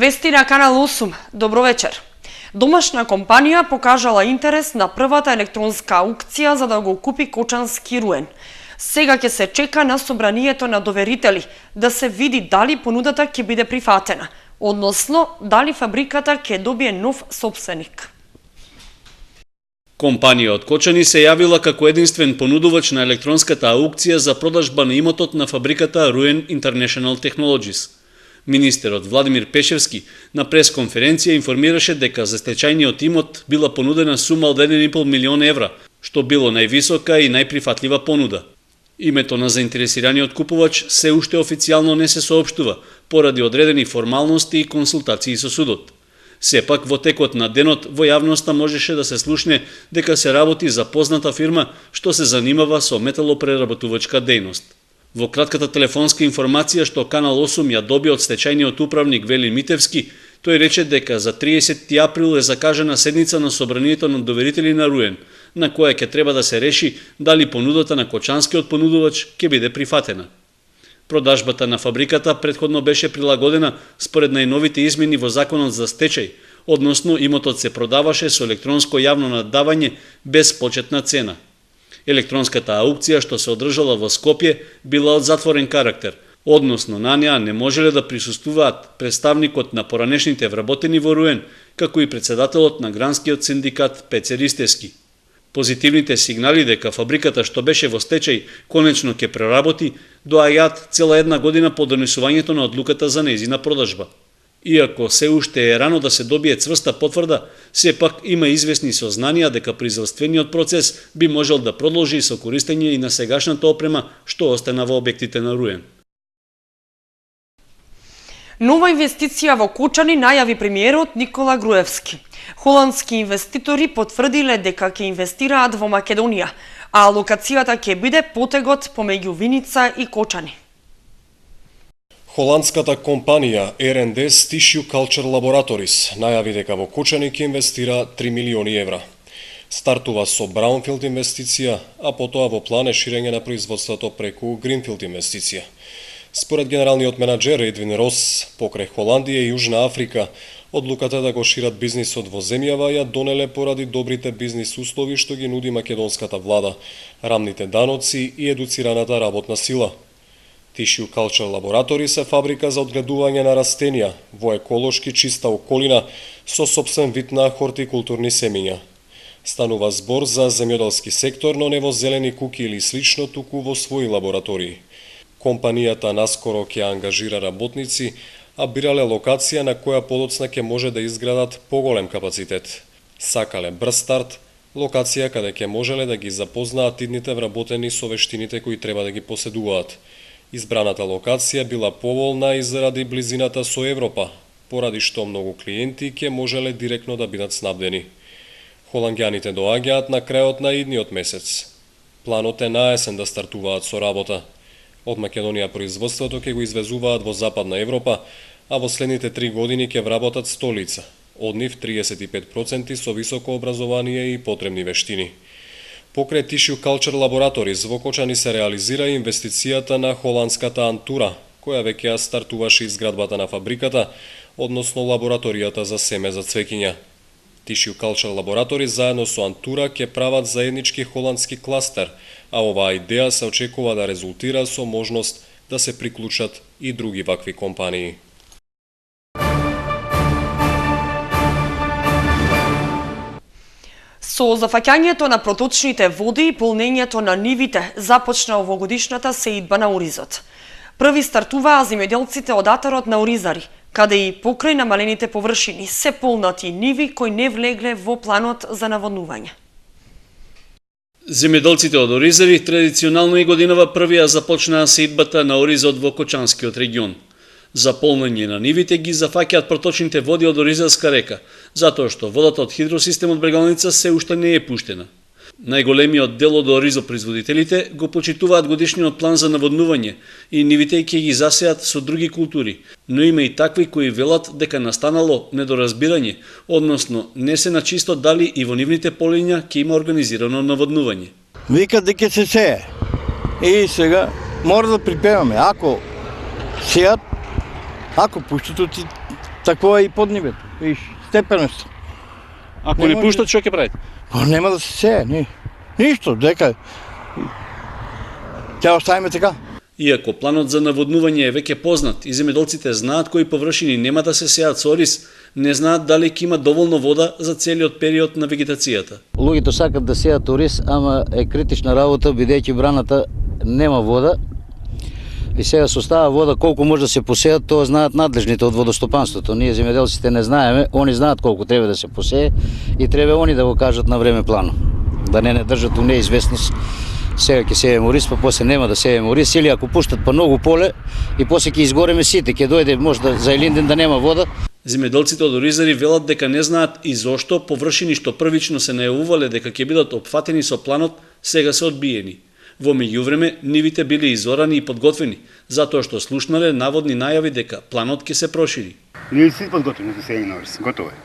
Вести на Канал 8. Добро вечер. Домашна компанија покажала интерес на првата електронска аукција за да го купи кочански руен. Сега ќе се чека на собранието на доверители да се види дали понудата ќе биде прифатена, односно дали фабриката ќе добие нов сопственик. Компанија од Кочани се јавила како единствен понудувач на електронската аукција за продажба на имотот на фабриката Ruin International Technologies. Министерот Владимир Пешевски на пресконференција информираше дека за стечајниот имот била понудена сума од 1,5 милион евра, што било највисока и најприфатлива понуда. Името на заинтересираниот купувач се уште официјално не се соопштува, поради одредени формалности и консултации со судот. Сепак, во текот на денот во јавноста можеше да се слушне дека се работи за позната фирма што се занимава со металопреработувачка дејност. Во кратката телефонска информација што Канал 8 ја доби од стечајниот управник Велин Митевски, тој рече дека за 30 април е закажана седница на собранието на доверители на Руен, на која ќе треба да се реши дали понудата на кочанскиот понудувач ќе биде прифатена. Продажбата на фабриката претходно беше прилагодена според најновите измени во Законот за стечај, односно имотот се продаваше со електронско јавно наддавање без почетна цена. Електронската аукција што се одржала во Скопје била од затворен карактер, односно на неа не можеле да присуствуваат представникот на поранешните вработени во Руен, како и председателот на гранскиот синдикат Пеце Ристевски. Позитивните сигнали дека фабриката што беше во стечај конечно ќе проработи доаѓаат цела една година по донесувањето на одлуката за нејзина продажба. Иако се уште е рано да се добие цврста потврда, сепак има известни сознанија дека производствениот процес би можел да продолжи со користење и на сегашната опрема што остана во објектите на Руен. Нова инвестиција во Кочани најави премиерот Никола Груевски. Холандски инвеститори потврдиле дека ќе инвестираат во Македонија, а локацијата ќе биде потегот помеѓу Виница и Кочани. Холандската компанија R&S Tissue Culture Laboratories најави дека во Кочани ќе инвестира 3 милиони евра. Стартува со Браунфилд инвестиција, а потоа во план е ширење на производството преку Гринфилд инвестиција. Според генералниот менаџер Едвин Рос, покрај Холандија и Јужна Африка, одлуката да го шират бизнисот во земјава ја донеле поради добрите бизнис услови што ги нуди македонската влада, рамните даноци и едуцираната работна сила. Tissue Culture Laboratories е фабрика за одгледување на растенија во еколошки чиста околина со сопствен вид на хортикултурни семиња. Станува збор за земјоделски сектор, но не во зелени куки или слично, туку во своји лаборатории. Компанијата наскоро ќе ангажира работници, а бирале локација на која подоцна ќе може да изградат поголем капацитет. Сакале брз старт, локација каде ќе можеле да ги запознаат идните вработени со вештините кои треба да ги поседуваат. Избраната локација била поволна и заради близината со Европа, поради што многу клиенти ќе можеле директно да бидат снабдени. Холанѓаните доаѓаат на крајот на идниот месец. Планот е на есен да стартуваат со работа. Од Македонија производството ќе го извезуваат во Западна Европа, а во следните 3 години ќе вработат 100 лица, од нив 35% со високо образование и потребни вештини. Покрај Tissue Culture Laboratories во Кочани се реализира инвестицијата на холандската Антура, која веќе ја стартуваше изградбата на фабриката, односно лабораторијата за семе за цвеќиња. Tissue Culture Laboratories заедно со Антура ќе прават заеднички холандски кластер, а оваа идеја се очекува да резултира со можност да се приклучат и други вакви компании. Со зафаќањето на проточните води и полнењето на нивите започна овогодишната сеидба на оризот. Први стартуваа земјоделците од атарот на оризари, каде и покрај намалените површини се полнати ниви кои не влегле во планот за наводнување. Земјоделците од оризари традиционално и годинава првија започнаа сеидбата на оризот во Кочанскиот регион. За полнење на нивите ги зафаќаат проточните води од Оризарска река, затоа што водата од хидросистемот Брегалница се уште не е пуштена. Најголемиот дел од оризопроизводителите го почитуваат годишниот план за наводнување и нивите ќе ги засеат со други култури, но има и такви кои велат дека настанало недоразбирање, односно не се начисто дали и во нивните полиња ќе има организирано наводнување. Викат дека се сее. И сега мора да припеваме, ако сеат, ако пуштат, Такво е и под нивето. Виж, степеност. Ако Не не може. пуштат, што ќе правите? Па нема да се сее, ништо, дека ќе оставиме така. Иако планот за наводнување е веќе познат и земјоделците знаат кои површини нема да се сеат со ориз, не знаат дали ќе има доволно вода за целиот период на вегетацијата. Луѓето сакат да сеат ориз, ама е критична работа бидејќи браната нема вода. И сега се остава вода колку може да се посеат, тоа знаат надлежните од водостопанството. Ние земјоделците не знаеме, они знаат колку треба да се посее и треба они да го кажат на време плано. Да не држат у неизвестност. Сега ќе сееме ориз, па после нема да сееме ориз, или ако пуштат па многу поле и после ќе изгореме сите, ќе дојде можда за еден ден да нема вода. Земјоделците од оризари велат дека не знаат и зошто површини што првично се најавувале дека ќе бидат опфатени со планот, сега се одбиени. Во меѓувреме, нивите биле изорани и подготвени, затоа што слушнале наводни најави дека планот ќе се прошири. Ние сме подготвени за сеење на ориз, готово е.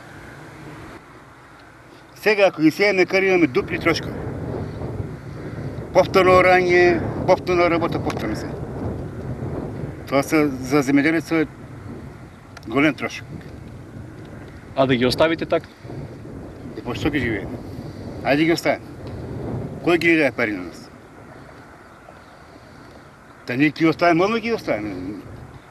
Сега ако ги сееме кај имаме дупли трошкови. Повторноорање, повторно работа, повторно се. Тоа за земјоделецот е голем трошок. А да ги оставите така? И по што ќе живееме? Ајде ги оставиме. Кој ги даде пари на нас? Та ние ќе оставиме, одма ги оставиме,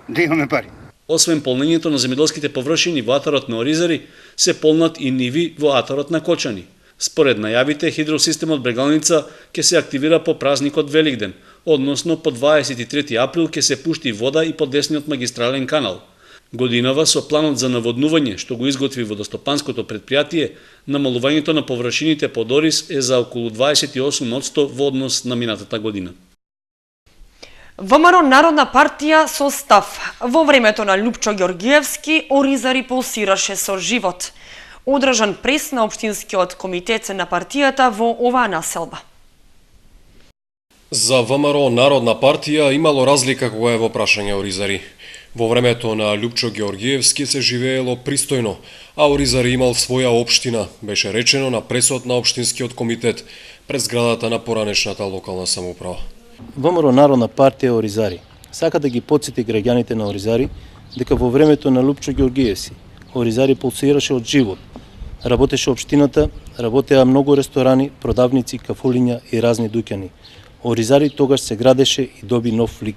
да имаме пари. Освен полнењето на земјоделските површини во атарот на оризари, се полнат и ниви во атарот на Кочани. Според најавите, хидросистемот Брегалница ќе се активира по празникот Великден, односно по 23 април ќе се пушти вода и по десниот магистрален канал. Годинава со планот за наводнување што го изготви водостопанското предпријатие, намалувањето на површините под ориз е за околу 28% во однос на минатата година. ВМРО Народна партија со став. Во времето на Лупчо Ѓоргиевски, оризари пулсираше со живот. Одржан прес на Општинскиот комитет на партијата во оваа населба. За ВМРО Народна партија имало разлика кога е во прашање оризари. Во времето на Лупчо Ѓоргиевски се живеело пристојно, а оризари имал своја општина, беше речено на пресот на Општинскиот комитет пред зградата на поранешната локална самоуправа. ВМРО Народна партија Оризари сака да ги потсети граѓаните на Оризари дека во времето на Лупчо Ѓоргиевски Оризари пулсираше од живот. Работеше општината, работеа многу ресторани, продавници, кафулиња и разни дуќани. Оризари тогаш се градеше и доби нов лик.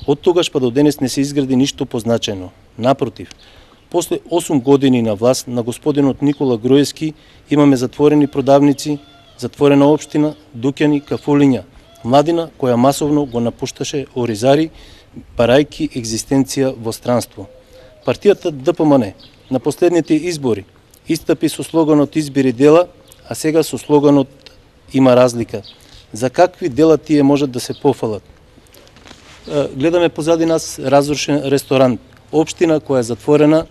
Од тогаш па до денес не се изгради ништо позначајно. Напротив, после 8 години на власт на господинот Никола Груевски имаме затворени продавници, затворена општина, дуќани, кафулиња, младина која масовно го напушташе Оризари, барајки екзистенција во странство. Партијата ДПМН на последните избори истапи со слоганот "Избери дела", а сега со слоганот "Има разлика". За какви дела тие можат да се пофалат? Гледаме позади нас разрушен ресторант, општина која е затворена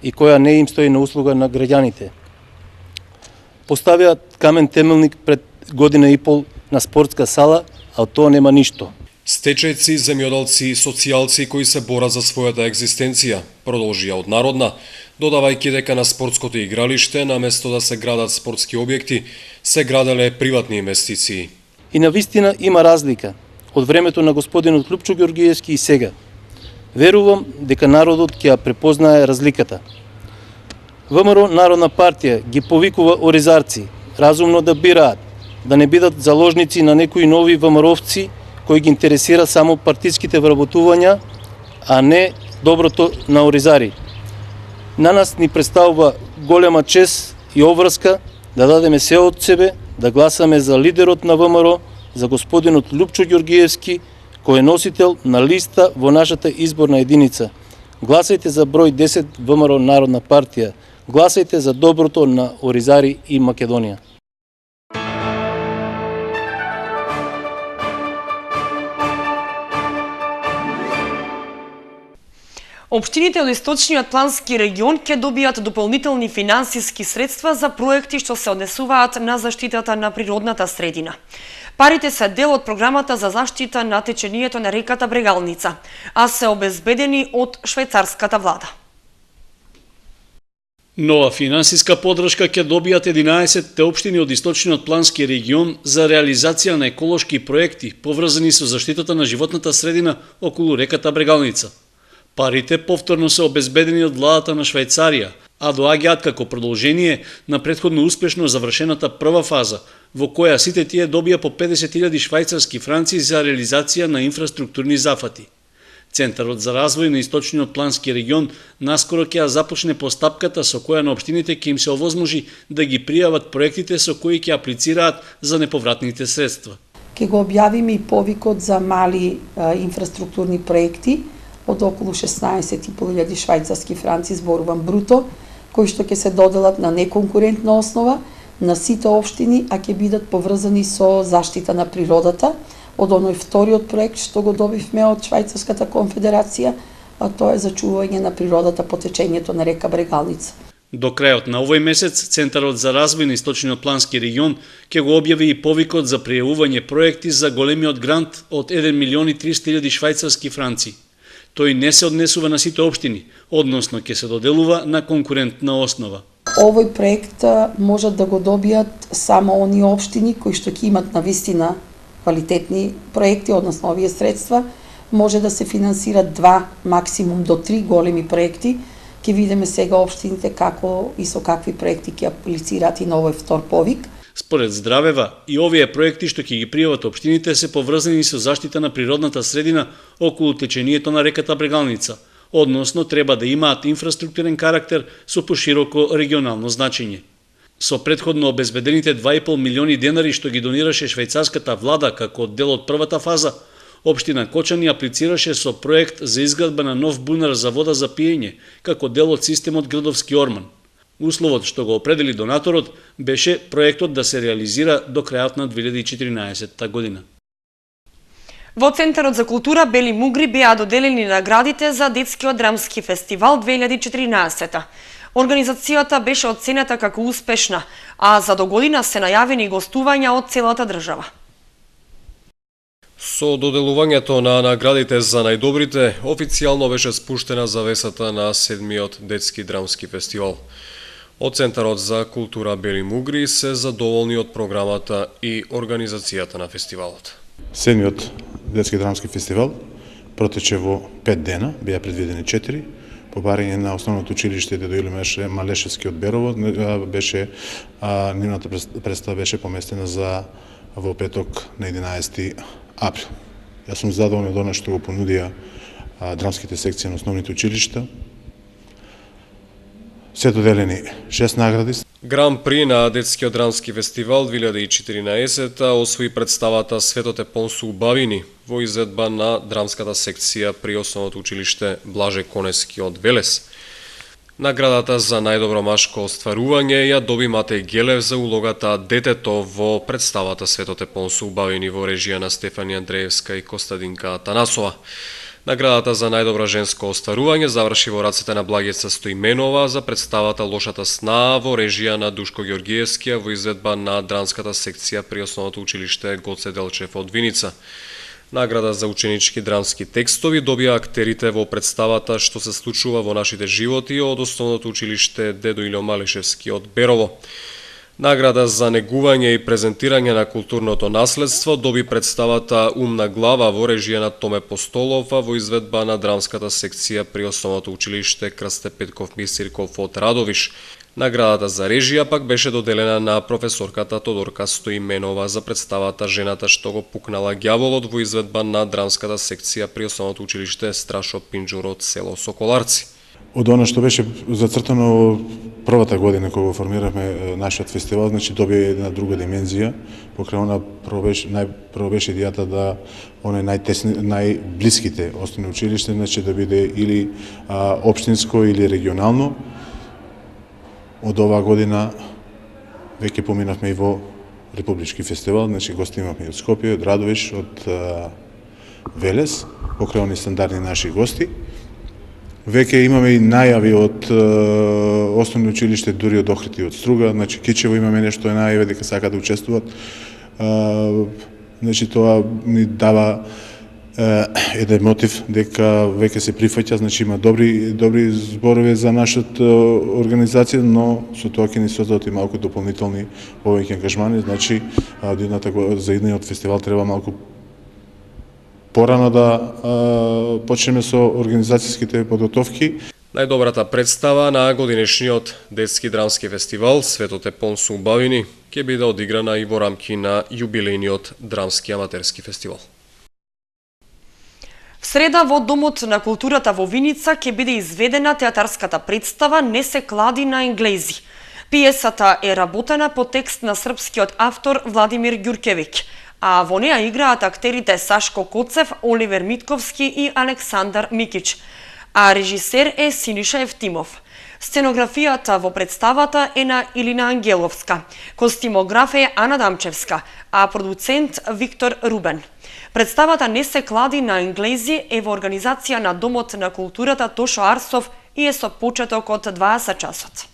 и која не им стои на услуга на граѓаните. Поставија камен темелник пред година и пол на спортска сала, а од тоа нема ништо. Стечајци, земјоделци и социјалци кои се борат за својата екзистенција, продолжија од Народна, додавајќи дека на спортското игралиште, наместо да се градат спортски објекти, се граделе приватни инвестиции. И навистина има разлика од времето на господинот Лупчо Ѓоргиевски и сега. Верувам дека народот ќе ја препознае разликата. ВМРО Народна партија ги повикува оризарци разумно да бираат, да не бидат заложници на некои нови ВМРО-вци кои ги интересира само партиските вработувања, а не доброто на оризари. На нас ни представува голема чест и обврска да дадеме се од себе, да гласаме за лидерот на ВМРО, за господинот Лупчо Ѓоргиевски, кој е носител на листа во нашата изборна единица. Гласајте за број 10 ВМРО Народна партија. Гласајте за доброто на Оризари и Македонија. Општините од источниот плански регион ќе добијат дополнителни финансиски средства за проекти што се однесуваат на заштитата на природната средина. Парите се дел од програмата за заштита на течението на реката Брегалница, а се обезбедени од швајцарската влада. Нова финансиска подршка ќе добијат 11 општини од источниот плански регион за реализација на еколошки проекти поврзани со заштитата на животната средина околу реката Брегалница. Парите повторно се обезбедени од владата на Швајцарија, а доаѓаат како продолжение на претходно успешно завршената прва фаза, во која сите тие добија по 50.000 швајцарски франци за реализација на инфраструктурни зафати. Центарот за развој на Источниот плански регион наскоро ќе започне постапката со која на општините ќе им се овозможи да ги пријават проектите со кои ќе аплицираат за неповратните средства. Ке го објавиме и повикот за мали инфраструктурни проекти од околу 16.500 швајцарски франци, зборувам бруто, кои што ќе се доделат на неконкурентна основа на сите општини, а ќе бидат поврзани со заштита на природата, од оној вториот проект што го добивме од Швајцарската конфедерација, а тоа е зачување на природата по течењето на река Брегалница. До крајот на овој месец, Центарот за развој на Источниот плански регион ќе го објави и повикот за пријавување проекти за големиот грант од 1.300.000 швајцарски франци. Тој не се однесува на сите општини, односно ќе се доделува на конкурентна основа. Овој проект можат да го добијат само оние општини кои што ќе имат навистина квалитетни проекти, односно овие средства, може да се финансират 2, максимум до 3 големи проекти. Ќе видиме сега општините како и со какви проекти ќе аплицираат и на овој втор повик. Според Здравева, и овие проекти што ќе ги пријават општините се поврзани со заштита на природната средина околу течението на реката Брегалница, односно треба да имаат инфраструктурен карактер со пошироко регионално значење. Со претходно обезбедените 2,5 милиони денари што ги донираше швајцарската влада како дел од првата фаза, општина Кочани аплицираше со проект за изградба на нов бунар за вода за пиење, како дел од системот Грдовски Орман. Условот што го определи донаторот беше проектот да се реализира до крајот на 2014 година. Во Центарот за култура Бели Мугри беа доделени наградите за Детскиот драмски фестивал 2014. Организацијата беше оценета како успешна, а за догодина се најавени гостувања од целата држава. Со доделувањето на наградите за најдобрите, официјално беше спуштена завесата на 7-миот Детски драмски фестивал. Од Центарот за култура Бели Мугри се задоволни од програмата и организацијата на фестивалот. 7-миот Детски драмски фестивал протече во 5 дена, беа предвидени 4, по барање на основното училиште Дедо Илио Малешевски од Берово, беше нивната представа беше поместена за во петок на 11 април. Јас сум задоволен од она што го понудија драмските секции на основните училишта. Се доделени 6 награди. Гран при на Детскиот драмски фестивал 2014 освои представата Светот е пон со убавини во изvedба на драмската секција при основното училиште Блаже Конески од Велес. Наградата за најдобро машко остварување ја доби Матеј Гелев за улогата Детето во представата Светот е пон со убавини во режија на Стефанија Андреевска и Костадинка Атанасова. Наградата за најдобро женско остварување заврши во рацете на Благица Стоименова за представата Лошата сна во режија на Душко Ѓоргиевски во изvedба на драмската секција при основното училиште Гоце Делчев од Виница. Награда за ученички драмски текстови добија актерите во представата Што се случува во нашите животи од основното училиште Дедо Илио Малешевски од Берово. Награда за негување и презентирање на културното наследство доби представата Умна глава во режија на Томе Постолов во изvedба на драмската секција при основното училиште Крсте Петков Мисирков од Радовиш. Наградата за режија пак беше доделена на професорката Тодорка Стоименова за представата Жената што го пукнала ѓаволот во изvedба на драмската секција при основното училиште Страшо Пинџур од село Соколарци. Од она што беше зацртано првата година кога го формиравме нашиот фестивал, значи добија една друга димензија, покрај она прво беше идејата да оне најблиските основни училишта, значи да биде или општинско или регионално. Од оваа година веќе поминавме и во републички фестивал, значи гости имавме и од Скопје, од Радовиш, од Велес, покрај они стандардни наши гости. Веќе имаме и најави од основни училиште, дури од Охрид и од Струга, значи Кичево имаме нешто најави дека сака да учествуват. Значи тоа ни дава еден мотив дека веќе се прифаќа, значи има добри зборови за нашата организација, но со тоа ќе ни создадат и малку дополнителни повеќе ангажмани, значи за едниот фестивал треба малку порано да почнеме со организацијските подготовки. Најдобрата представа на годинешниот детски драмски фестивал Светот е пон со убавини ќе биде одиграна и во рамки на јубилејниот драмски аматерски фестивал. В среда во Домот на културата во Виница ќе биде изведена театарската представа "Не се клади на енглези". Пиесата е работена по текст на српскиот автор Владимир Ѓуркевиќ, а во неа играат актерите Сашко Коцев, Оливер Митковски и Александар Микич, а режисер е Синиша Евтимов. Сценографијата во представата е на Илина Ангеловска, костимограф е Ана Дамчевска, а продуцент Виктор Рубен. Представата "Не се клади на енглези" е во организација на Домот на културата Тошо Арсов и е со почеток од 20 часот.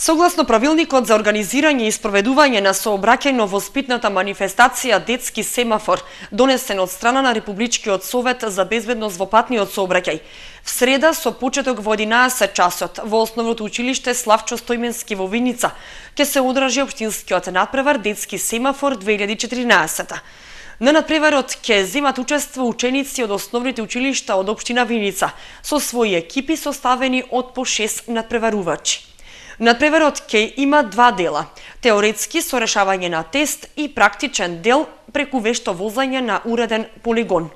Согласно правилникот за организирање и спроведување на сообраќајно-воспитната манифестација Детски семафор, донесен од страна на Републичкиот совет за безбедност во патниот сообраќај, в среда со почеток во 11 часот во Основното училиште Славчо Стојменски во Виница ќе се одржи општинскиот надпревар Детски семафор 2014. На надпреварот ќе земат учество ученици од основните училишта од општина Виница со своји екипи составени од по 6 надпреварувачи. Надпреварот ќе има два дела – теоретски со решавање на тест и практичен дел преку вешто возање на уреден полигон.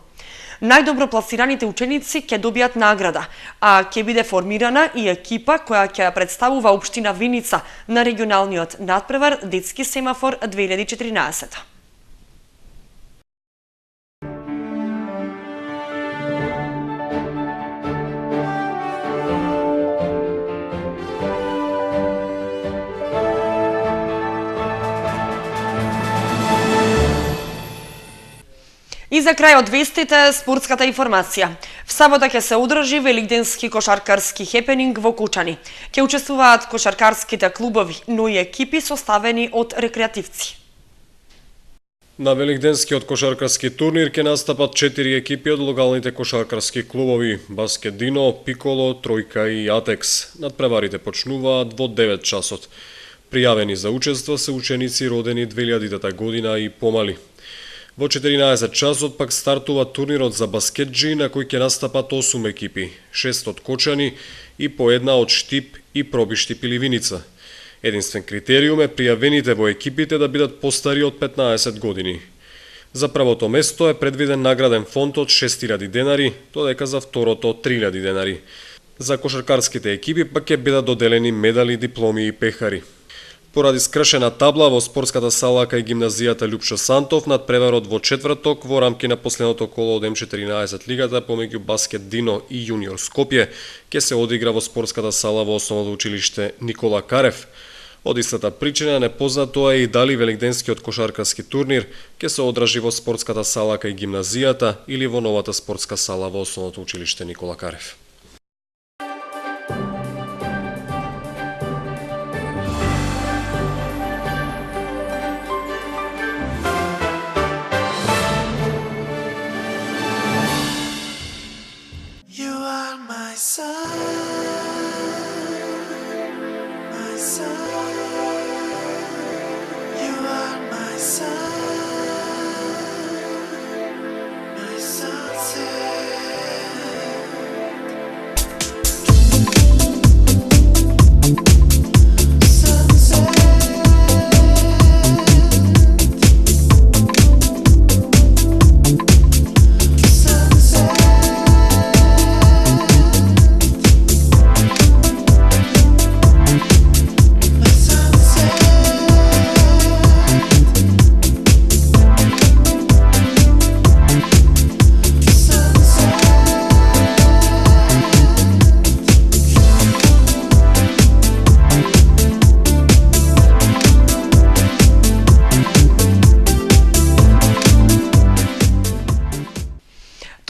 Најдобро пласираните ученици ќе добијат награда, а ќе биде формирана и екипа која ќе представува општина Виница на регионалниот надпревар Детски семафор 2014. И за крај од вестите, спортската информација. В сабота ќе се одржи великденски кошаркарски хепенинг во Кучани. Ќе учествуваат кошаркарските клубови, но и екипи составени од рекреативци. На великденскиот кошаркарски турнир ќе настапат 4 екипи од логалните кошаркарски клубови Баскет Дино, Пиколо, Тројка и Атекс. Надпреварите почнуваат во 9 часот. Пријавени за учество се ученици родени 2000-та година и помали. Во 14 часот пак стартува турнирот за баскетџи на кој ќе настапат 8 екипи, 6 од Кочани и по една од Штип и Пробиштип или Виница. Единствен критериум е пријавените во екипите да бидат постари од 15 години. За првото место е предвиден награден фонд од 6000 денари, додека за второто 3000 денари. За кошаркарските екипи пак ќе бидат доделени медали, дипломи и пехари. Поради скршена табла во спортската сала кај гимназијата Љупчо Сантов, надпреварот во четврток во рамки на последното коло од М14 лигата помеѓу Баскет Дино и Јуниор Скопје ќе се одигра во спортската сала во Основното училиште Никола Карев. Од истата причина непознато е и дали великденскиот кошаркарски турнир ќе се одржи во спортската сала кај гимназијата или во новата спортска сала во Основното училиште Никола Карев.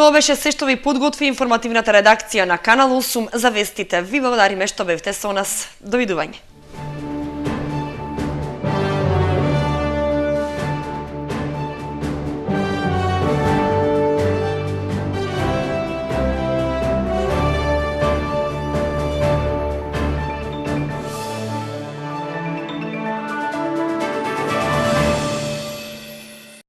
Тоа беше се што ви подготви информативната редакција на Канал 8 за вестите. Ви благодариме што бевте со нас. Довидување.